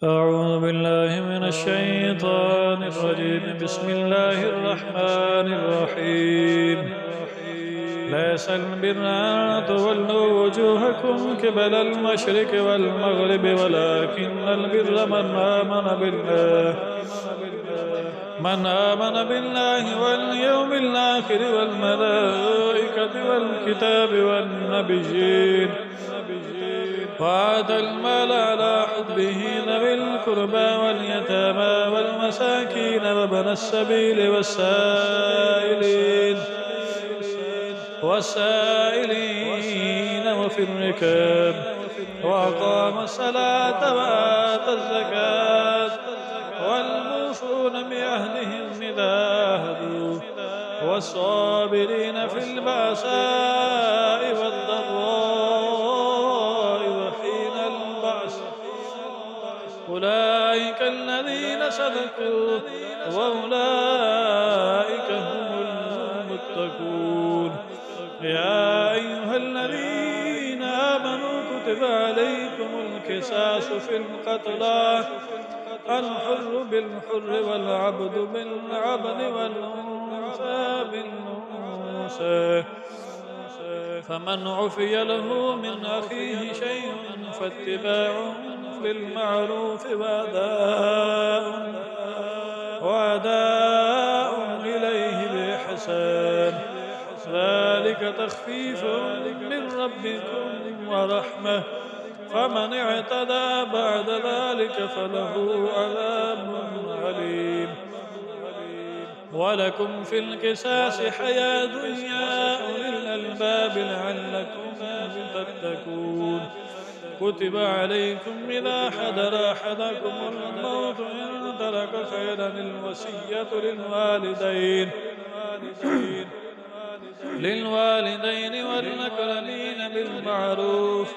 أعوذ بالله من الشيطان الرجيم. بسم الله الرحمن الرحيم. ليس البر أن تولوا وجوهكم قبل المشرق والمغرب ولكن البر من آمن بالله واليوم الآخر والملائكة والكتاب والنبيين وآتى المال على حبه ذوي القربى واليتامى والمساكين وابن السبيل والسائلين وفي الركاب وأقام الصلاة وآتى الزكاة والموفون بعهدهم إذا عاهدوا والصابرين في البأساء والضراء وحين البأس أولئك الذين صدقوا وأولئك هم المتقون. يا أيها الذين آمنوا كتب عليكم القصاص في القتلى الحر بالحر والعبد بالعبد والأنثى بالأنثى فمن عفي له من أخيه شيء فاتباع بالمعروف وأداء إليه بإحسان ذلك تخفيف من ربكم ورحمة فمن اعتدى بعد ذلك فله عذاب أليم. ولكم في القصاص حياة يا أولي الألباب لعلكم تتقون. كتب عليكم إذا حضر أحدكم الموت إن ترك خيرا الوصية للوالدين والأقربين بالمعروف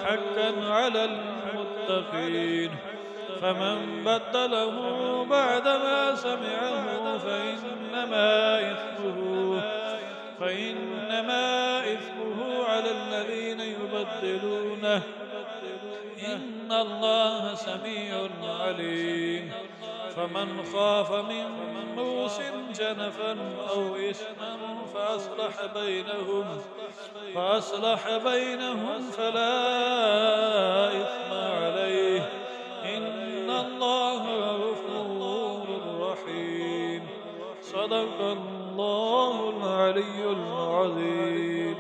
حقا على المتقين. فمن بدله بعدما سمعه فإنما إثمه على الذين يبدلونه إن الله سميع عليم. فمن خاف من موص جنفا أو إثما فأصلح بينهم فلا إثم عليه إن الله غفور رحيم. صدق الله العلي العظيم.